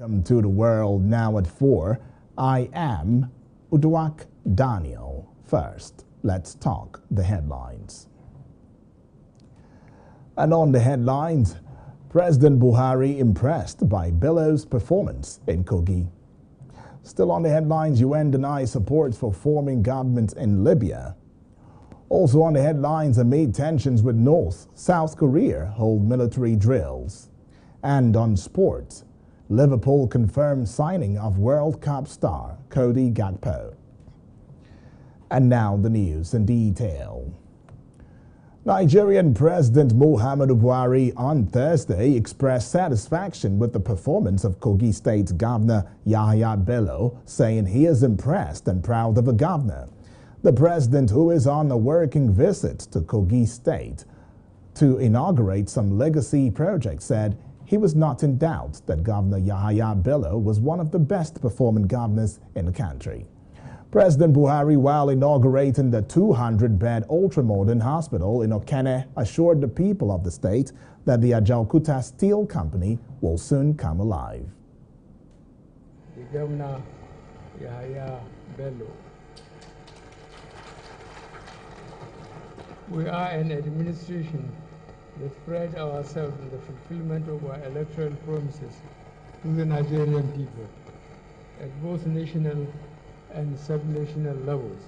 Welcome to the world now at 4. I am Uduak Daniel. First, let's talk the headlines. And on the headlines, President Buhari impressed by Bello's performance in Kogi. Still on the headlines, UN denies support for forming government in Libya. Also on the headlines, amid tensions with North, South Korea hold military drills. And on sports, Liverpool confirms signing of World Cup star Cody Gakpo. And now the news in detail. Nigerian President Muhammadu Buhari on Thursday expressed satisfaction with the performance of Kogi State Governor Yahaya Bello, saying he is impressed and proud of the governor. The president, who is on a working visit to Kogi State to inaugurate some legacy projects, said he was not in doubt that Governor Yahaya Bello was one of the best performing governors in the country. President Buhari, while inaugurating the 200-bed ultramodern hospital in Okene, assured the people of the state that the Ajaokuta Steel Company will soon come alive. The Governor Yahaya Bello. We are an administration that pride ourselves in the fulfillment of our electoral promises to the Nigerian people at both national and sub-national levels.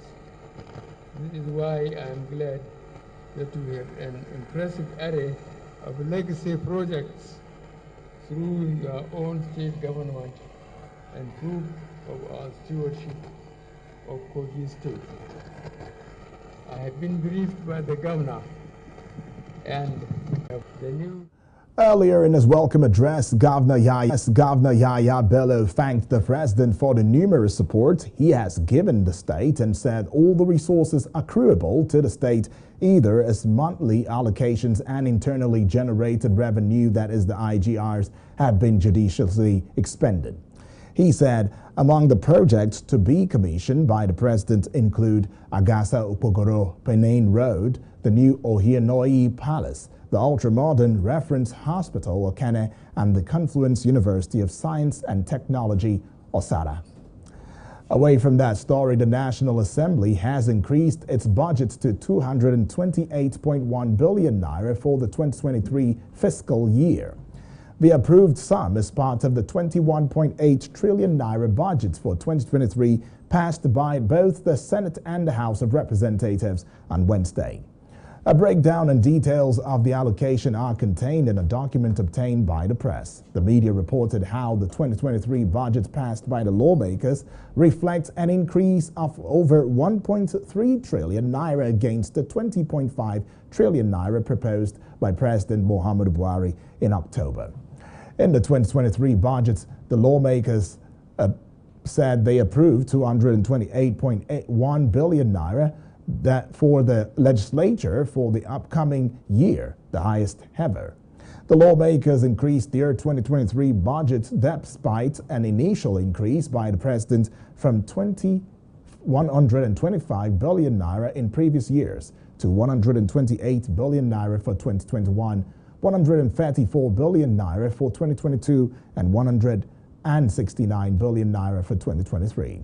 This is why I am glad that we have an impressive array of legacy projects through your own state government and proof of our stewardship of Kogi State. I have been briefed by the governor and the new... Earlier in his welcome address, Governor Yahaya Bello thanked the president for the numerous support he has given the state and said all the resources accruable to the state, either as monthly allocations and internally generated revenue, that is the IGRs, have been judiciously expended. He said among the projects to be commissioned by the president include Agasa Upogoro Penane Road, the new Ohianoi Palace, the ultra-modern Reference Hospital Okene, and the Confluence University of Science and Technology Osara. Away from that story, the National Assembly has increased its budget to 228.1 billion naira for the 2023 fiscal year. The approved sum is part of the 21.8 trillion naira budget for 2023 passed by both the Senate and the House of Representatives on Wednesday. A breakdown and details of the allocation are contained in a document obtained by the press. The media reported how the 2023 budget passed by the lawmakers reflects an increase of over 1.3 trillion naira against the 20.5 trillion naira proposed by President Muhammadu Buhari in October. In the 2023 budget, the lawmakers said they approved 228.81 billion naira that for the legislature for the upcoming year, the highest ever. The lawmakers increased their 2023 budget despite an initial increase by the president from 125 billion naira in previous years to 128 billion naira for 2021, 134 billion naira for 2022, and 169 billion naira for 2023.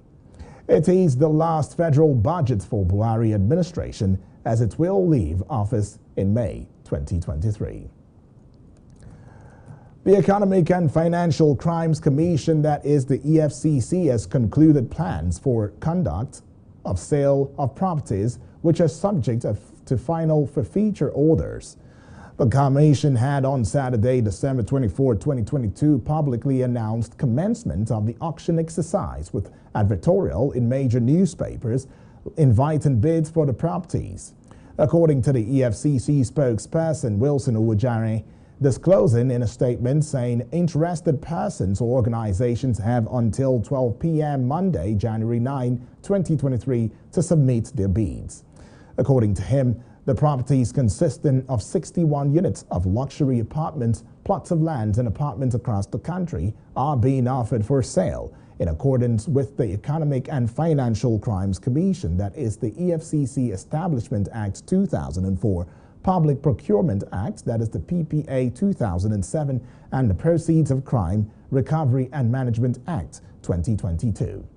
It is the last federal budget for Buhari administration as it will leave office in May 2023. The Economic and Financial Crimes Commission, that is the EFCC, has concluded plans for conduct of sale of properties which are subject to final forfeiture orders. The commission had on Saturday, December 24, 2022, publicly announced commencement of the auction exercise with advertorial in major newspapers inviting bids for the properties. According to the EFCC spokesperson Wilson Uwujare, disclosing in a statement saying interested persons or organizations have until 12 p.m. Monday, January 9, 2023 to submit their bids. According to him, the properties consisting of 61 units of luxury apartments, plots of land and apartments across the country are being offered for sale in accordance with the Economic and Financial Crimes Commission, that is the EFCC Establishment Act 2004, Public Procurement Act, that is the PPA 2007, and the Proceeds of Crime Recovery and Management Act 2022.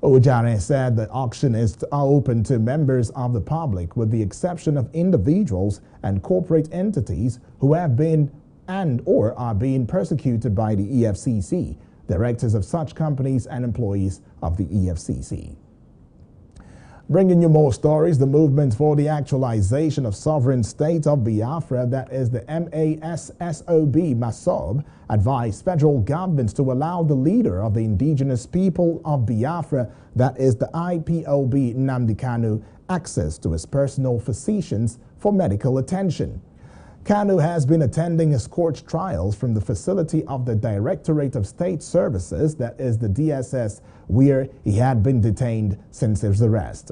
Ojare said the auction is open to members of the public with the exception of individuals and corporate entities who have been and/or are being persecuted by the EFCC, directors of such companies and employees of the EFCC. Bringing you more stories, the movement for the actualization of sovereign state of Biafra, that is the MASSOB, advised federal government to allow the leader of the indigenous people of Biafra, that is the IPOB Nnamdi Kanu, access to his personal physicians for medical attention. Kanu has been attending his court trials from the facility of the Directorate of State Services, that is the DSS, where he had been detained since his arrest.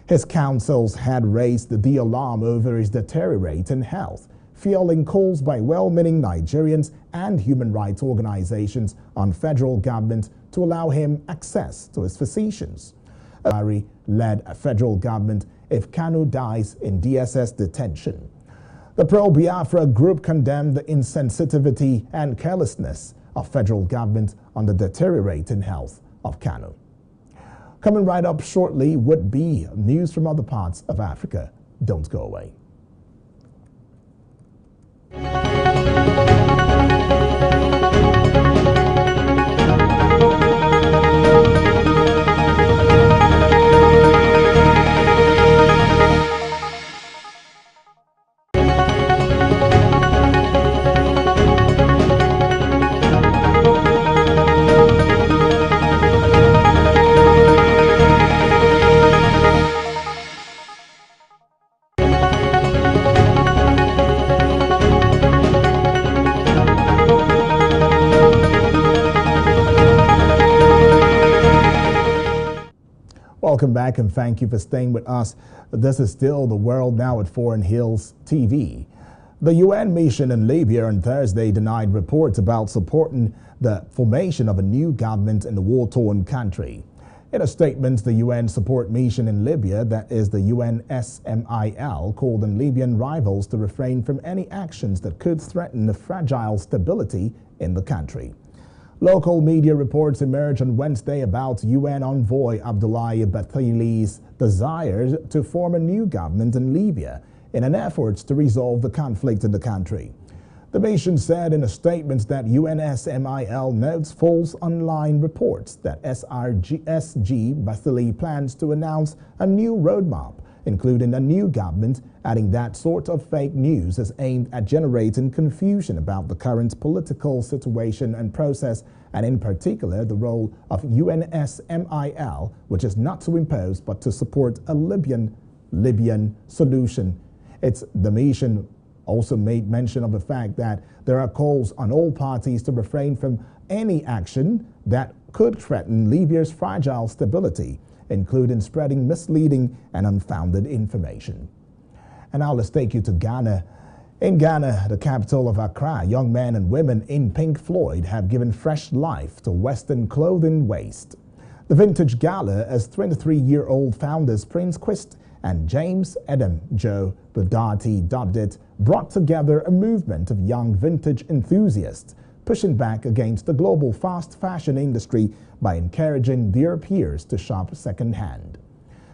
His counsels had raised the alarm over his deteriorating health, fueling calls by well-meaning Nigerians and human rights organizations on federal government to allow him access to his physicians. Buhari led a federal government if Kanu dies in DSS detention. The pro-Biafra group condemned the insensitivity and carelessness of federal government on the deteriorating health of Kanu. Coming right up shortly would be news from other parts of Africa. Don't go away. Welcome back and thank you for staying with us. This is still The World Now at Foreign Hills TV. The UN mission in Libya on Thursday denied reports about supporting the formation of a new government in the war-torn country. In a statement, the UN support mission in Libya, that is the UNSMIL, called on Libyan rivals to refrain from any actions that could threaten the fragile stability in the country. Local media reports emerged on Wednesday about UN envoy Abdoulaye Bathili's desire to form a new government in Libya in an effort to resolve the conflict in the country. The mission said in a statement that UNSMIL notes false online reports that SG Bathily plans to announce a new roadmap, including a new government, adding that sort of fake news is aimed at generating confusion about the current political situation and process, and in particular the role of UNSMIL, which is not to impose but to support a Libyan solution. The mission also made mention of the fact that there are calls on all parties to refrain from any action that could threaten Libya's fragile stability, including spreading misleading and unfounded information. And now let's take you to Ghana. In Ghana, the capital of Accra, young men and women in Pink Floyd have given fresh life to Western clothing waste. The vintage gala, as 23-year-old founders Prince Quist and James Adam Joe Budati dubbed it, brought together a movement of young vintage enthusiasts pushing back against the global fast fashion industry by encouraging their peers to shop second-hand.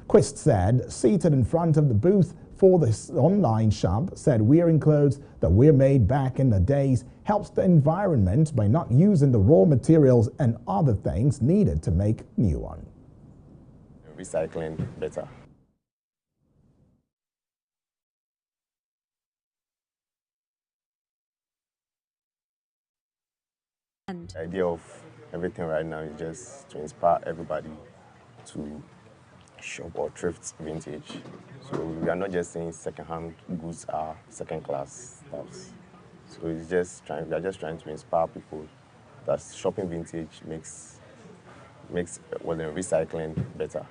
Quist said, seated in front of the booth for this online shop, said wearing clothes that were made back in the days helps the environment by not using the raw materials and other things needed to make new one. Recycling better. The idea of everything right now is just to inspire everybody to shop or thrift vintage. So we are not just saying second-hand goods are second-class stuffs. So we are just trying to inspire people that shopping vintage makes recycling better.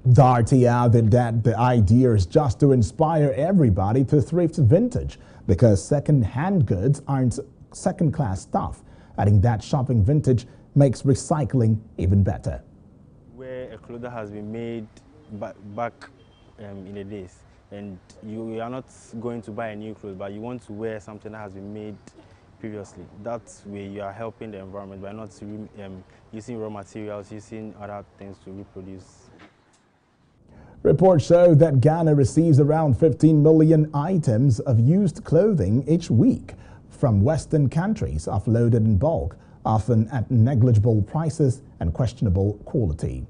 Darty added that the idea is just to inspire everybody to thrift vintage because second-hand goods aren't second-class stuff, adding that shopping vintage makes recycling even better. Where a cloth has been made back in the days, and you are not going to buy a new clothes, but you want to wear something that has been made previously. That way you are helping the environment by not using raw materials, using other things to reproduce. Reports show that Ghana receives around 15 million items of used clothing each week from Western countries, offloaded in bulk, often at negligible prices and questionable quality.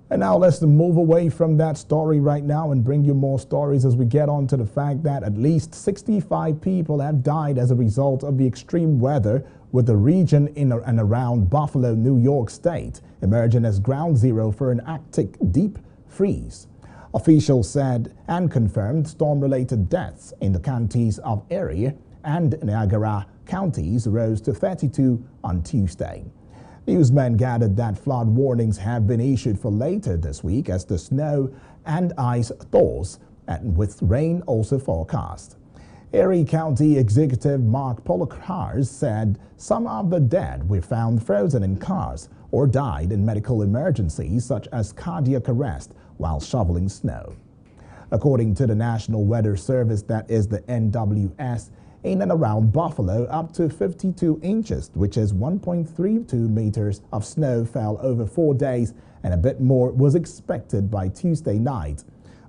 And now let's move away from that story right now and bring you more stories as we get on to the fact that at least 65 people have died as a result of the extreme weather, with the region in and around Buffalo, New York State, emerging as ground zero for an Arctic deep freeze. Officials said and confirmed storm-related deaths in the counties of Erie and Niagara counties rose to 32 on Tuesday. Newsmen gathered that flood warnings have been issued for later this week as the snow and ice thaws, and with rain also forecast. Erie County Executive Mark Polokars said some of the dead were found frozen in cars or died in medical emergencies such as cardiac arrest while shoveling snow. According to the National Weather Service, that is the NWS, in and around Buffalo, up to 52 inches, which is 1.32 meters of snow, fell over 4 days, and a bit more was expected by Tuesday night.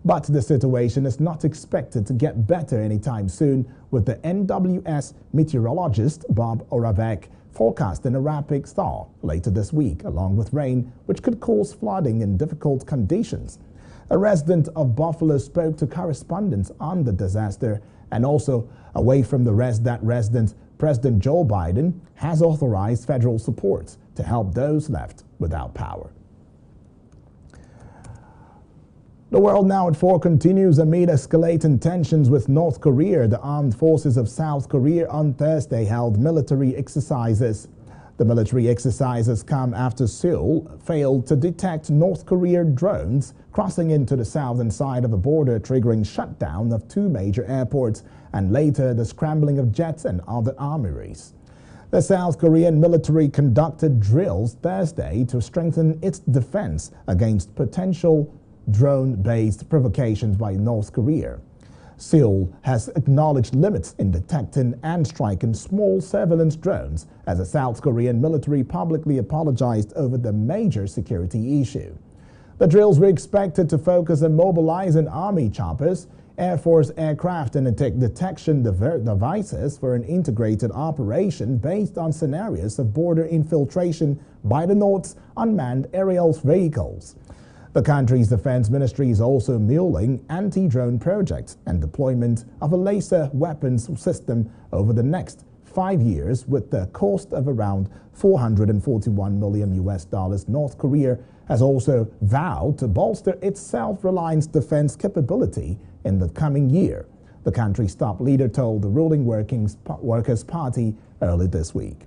But the situation is not expected to get better anytime soon, with the NWS meteorologist Bob Oravec forecasting a rapid thaw later this week, along with rain, which could cause flooding in difficult conditions. A resident of Buffalo spoke to correspondents on the disaster, and also away from that residence, President Joe Biden has authorized federal support to help those left without power. The World Now at 4 continues amid escalating tensions with North Korea. The armed forces of South Korea on Thursday held military exercises. The military exercises come after Seoul failed to detect North Korean drones crossing into the southern side of the border, triggering shutdown of 2 major airports and later the scrambling of jets and other armories. The South Korean military conducted drills Thursday to strengthen its defense against potential drone-based provocations by North Korea. Seoul has acknowledged limits in detecting and striking small surveillance drones as the South Korean military publicly apologized over the major security issue. The drills were expected to focus on mobilizing Army choppers, Air Force aircraft, and detection devices for an integrated operation based on scenarios of border infiltration by the North's unmanned aerial vehicles. The country's defense ministry is also mulling anti-drone projects and deployment of a laser weapons system over the next 5 years, with the cost of around $441 million. North Korea has also vowed to bolster its self-reliance defense capability in the coming year, the country's top leader told the ruling Workers' Party early this week.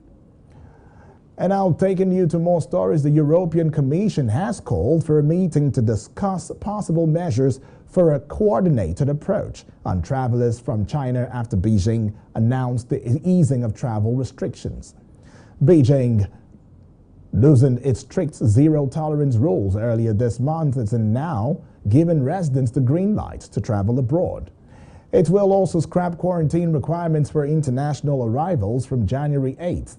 And now taking you to more stories, the European Commission has called for a meeting to discuss possible measures for a coordinated approach on travelers from China after Beijing announced the easing of travel restrictions. Beijing loosened its strict zero-tolerance rules earlier this month and is now giving residents the green light to travel abroad. It will also scrap quarantine requirements for international arrivals from January 8th.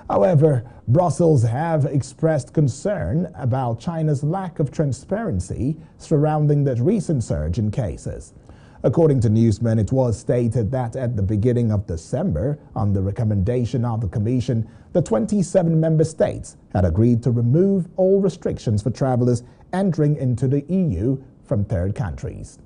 However, Brussels have expressed concern about China's lack of transparency surrounding the recent surge in cases. According to Newsman, it was stated that at the beginning of December, on the recommendation of the Commission, the 27 member states had agreed to remove all restrictions for travelers entering into the EU from third countries.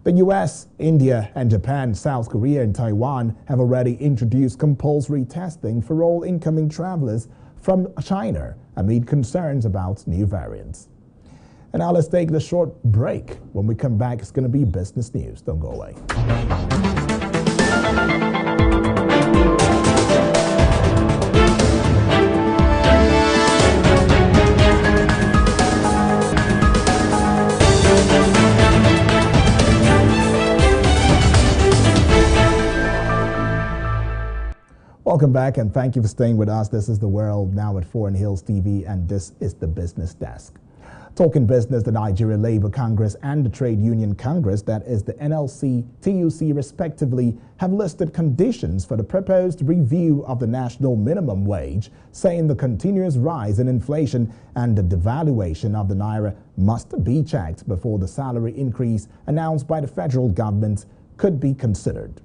The US, India, and Japan, South Korea, and Taiwan have already introduced compulsory testing for all incoming travelers from China amid concerns about new variants. And now let's take the short break. When we come back, it's going to be business news. Don't go away. Welcome back, and thank you for staying with us. This is The World Now at 4 on Hills TV, and this is the Business Desk. Talking business, the Nigeria Labour Congress and the Trade Union Congress, that is the NLC, TUC respectively, have listed conditions for the proposed review of the national minimum wage, saying the continuous rise in inflation and the devaluation of the naira must be checked before the salary increase announced by the federal government could be considered.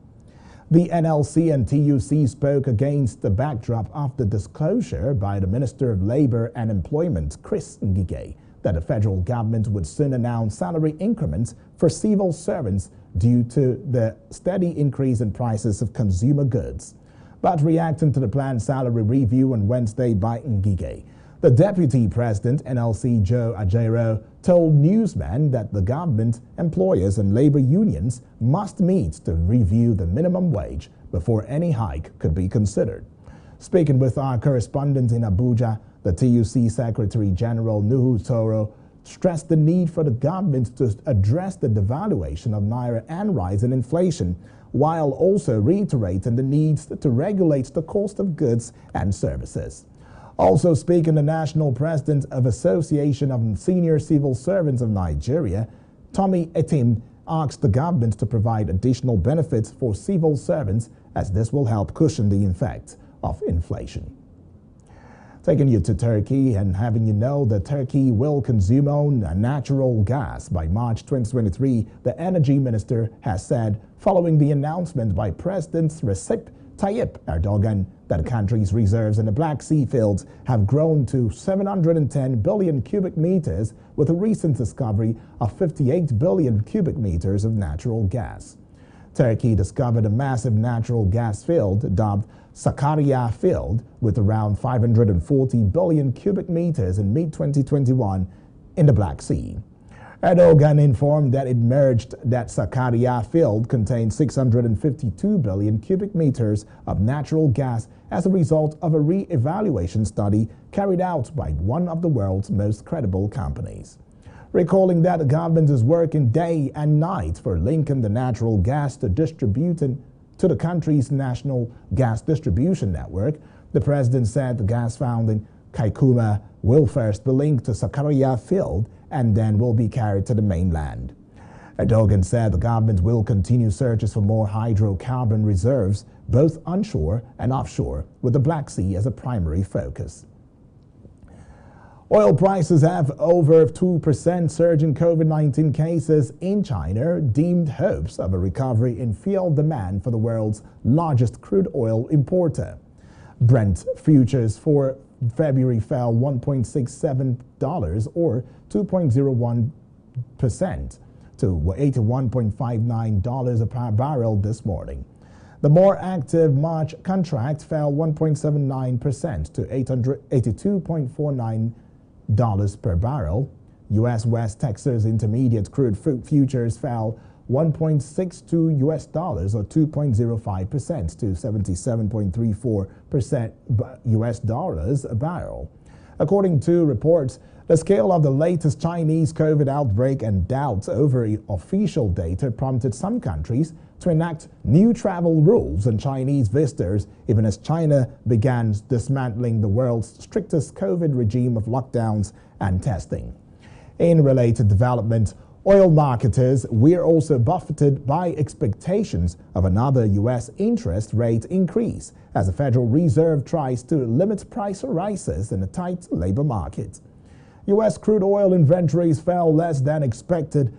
The NLC and TUC spoke against the backdrop of the disclosure by the Minister of Labour and Employment, Chris Ngige, that the federal government would soon announce salary increments for civil servants due to the steady increase in prices of consumer goods. But reacting to the planned salary review on Wednesday by Ngige, the Deputy President, NLC Joe Ajero, told newsmen that the government, employers and labor unions must meet to review the minimum wage before any hike could be considered. Speaking with our correspondent in Abuja, the TUC Secretary General Nuhu Toro stressed the need for the government to address the devaluation of naira and rise in inflation, while also reiterating the need to regulate the cost of goods and services. Also speaking, the national president of Association of Senior Civil Servants of Nigeria, Tommy Etim, asked the government to provide additional benefits for civil servants, as this will help cushion the effect of inflation. Taking you to Turkey and having you know that Turkey will consume own natural gas by March 2023, the energy minister has said, following the announcement by President Recep Tayyip Erdogan that the country's reserves in the Black Sea fields have grown to 710 billion cubic meters, with a recent discovery of 58 billion cubic meters of natural gas. Turkey discovered a massive natural gas field dubbed Sakarya Field with around 540 billion cubic meters in mid-2021 in the Black Sea. Erdogan informed that it merged that Sakarya Field contained 652 billion cubic meters of natural gas as a result of a re-evaluation study carried out by one of the world's most credible companies. Recalling that the government is working day and night for linking the natural gas to the country's national gas distribution network, the president said the gas found in Kaikuma will first be linked to Sakarya Field and then will be carried to the mainland. Erdogan said the government will continue searches for more hydrocarbon reserves, both onshore and offshore, with the Black Sea as a primary focus. Oil prices have over 2% surge in COVID-19 cases in China, deemed hopes of a recovery in fuel demand for the world's largest crude oil importer. Brent futures for February fell $1.67 or 2.01% to $81.59 per barrel this morning. The more active March contract fell 1.79% to $82.49 per barrel. U.S. West Texas Intermediate crude futures fell $1.62 or 2.05% to $77.34 US dollars a barrel. According to reports, the scale of the latest Chinese COVID outbreak and doubts over official data prompted some countries to enact new travel rules on Chinese visitors, even as China began dismantling the world's strictest COVID regime of lockdowns and testing. In related development, oil marketers were also buffeted by expectations of another U.S. interest rate increase as the Federal Reserve tries to limit price rises in a tight labor market. U.S. crude oil inventories fell less than expected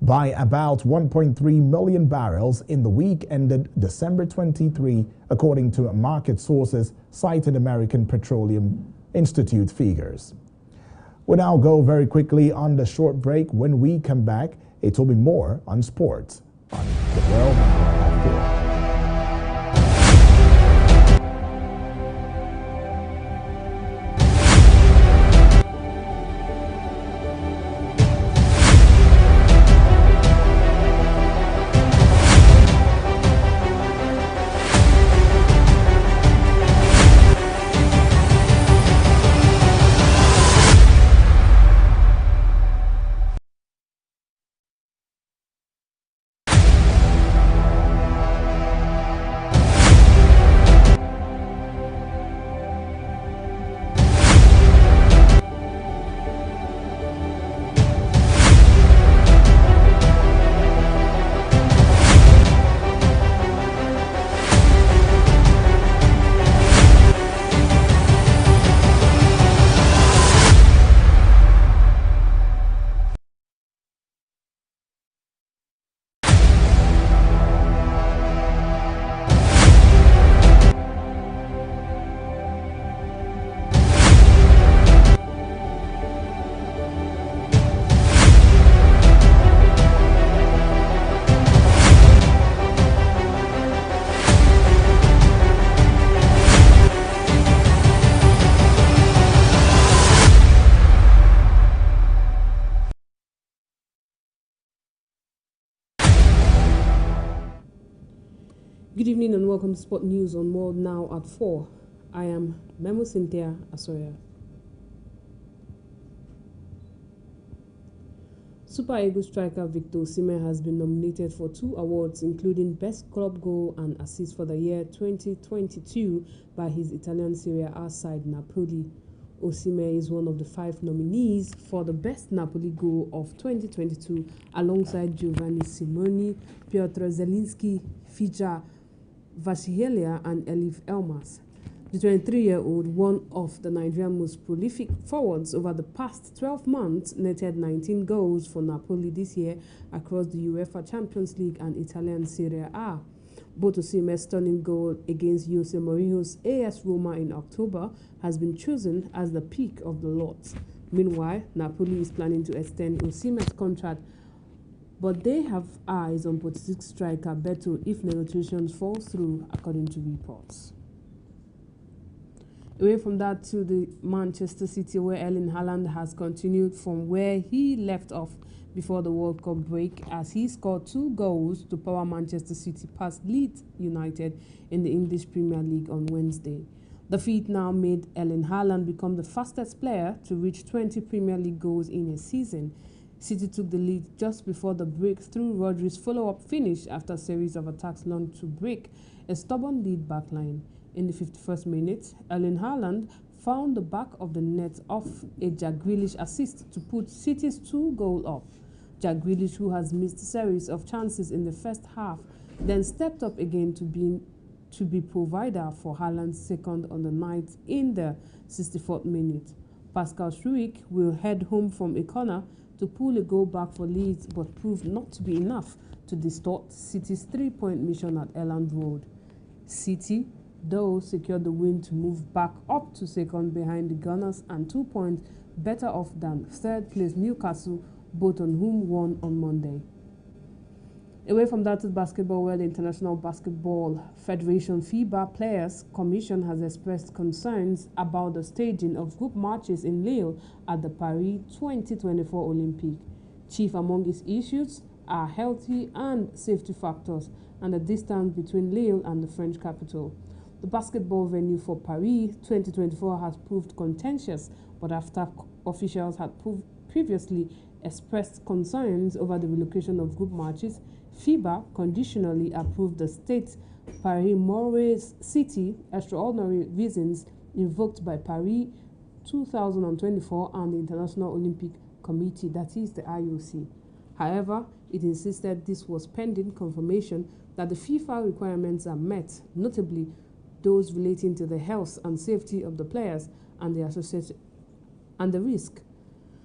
by about 1.3 million barrels in the week ended December 23, according to market sources citing American Petroleum Institute figures. We'll now go very quickly on the short break. When we come back, it will be more on sports on The World at 4. Good evening and welcome to Sport News on World Now at 4. I am Memo Cynthia Asoya. Super Eagles striker Victor Osimhen has been nominated for 2 awards, including Best Club Goal and Assist for the year 2022 by his Italian Serie A side Napoli. Osimhen is one of the 5 nominees for the Best Napoli Goal of 2022 alongside Giovanni Simoni, Piotr Zielinski, Fija Vasiljevic and Elif Elmas. The 23-year-old, one of the Nigerian most prolific forwards over the past 12 months, netted 19 goals for Napoli this year across the UEFA Champions League and Italian Serie A. Both Osimhen's stunning goal against Jose Mourinho's AS Roma in October has been chosen as the peak of the lot. Meanwhile, Napoli is planning to extend Osimhen's contract, but they have eyes on Portuguese striker Beto if negotiations fall through, according to reports. Away from that to the Manchester City, where Erling Haaland has continued from where he left off before the World Cup break, as he scored 2 goals to power Manchester City past Leeds United in the English Premier League on Wednesday. The feat now made Erling Haaland become the fastest player to reach 20 Premier League goals in a season. City took the lead just before the break through Rodri's follow-up finish after a series of attacks launched to break a stubborn lead backline. In the 51st minute, Erling Haaland found the back of the net off a Jack Grealish assist to put City's 2 goals up. Jack Grealish, who has missed a series of chances in the first half, then stepped up again to be provider for Haaland's second on the night in the 64th minute. Pascal Struijk will head home from a corner to pull a goal back for Leeds, but proved not to be enough to distort City's 3-point mission at Elland Road. City, though, secured the win to move back up to second behind the Gunners and 2 points better off than third-place Newcastle, both on whom won on Monday. Away from that to basketball, where the International Basketball Federation FIBA Players Commission has expressed concerns about the staging of group matches in Lille at the Paris 2024 Olympic. Chief among its issues are healthy and safety factors and the distance between Lille and the French capital. The basketball venue for Paris 2024 has proved contentious, but after officials had previously expressed concerns over the relocation of group matches, FIBA conditionally approved the state Paris-Maurice City extraordinary reasons invoked by Paris 2024 and the International Olympic Committee, that is the IOC. However, it insisted this was pending confirmation that the FIFA requirements are met, notably those relating to the health and safety of the players and the association and the risk.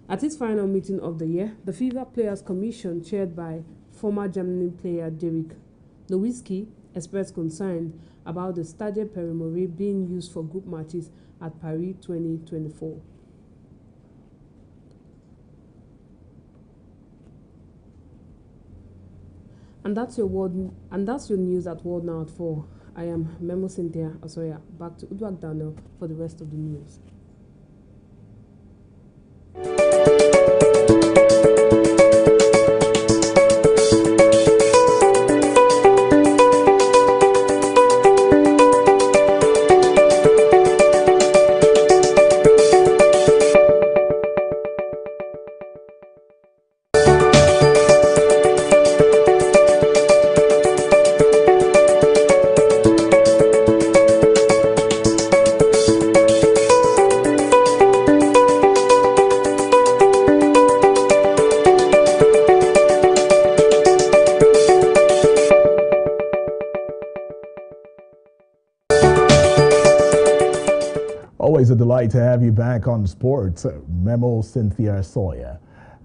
At its final meeting of the year, the FIBA Players Commission, chaired by former German player Dirk Nowitzki, expressed concern about the Stade Paris-Maurice being used for group matches at Paris 2024. And that's your news at World Now at 4. I am Memo Cynthia Asoya. Back to Udwak Daniel for the rest of the news. Always a delight to have you back on Sports, Memo Cynthia Asoya.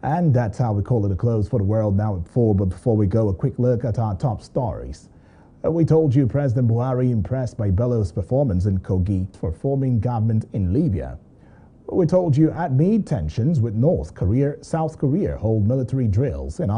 And that's how we call it a close for the World Now at 4. But before we go, a quick look at our top stories. We told you President Buhari impressed by Bello's performance in Kogi for forming government in Libya. We told you amid tensions with South Korea hold military drills in honor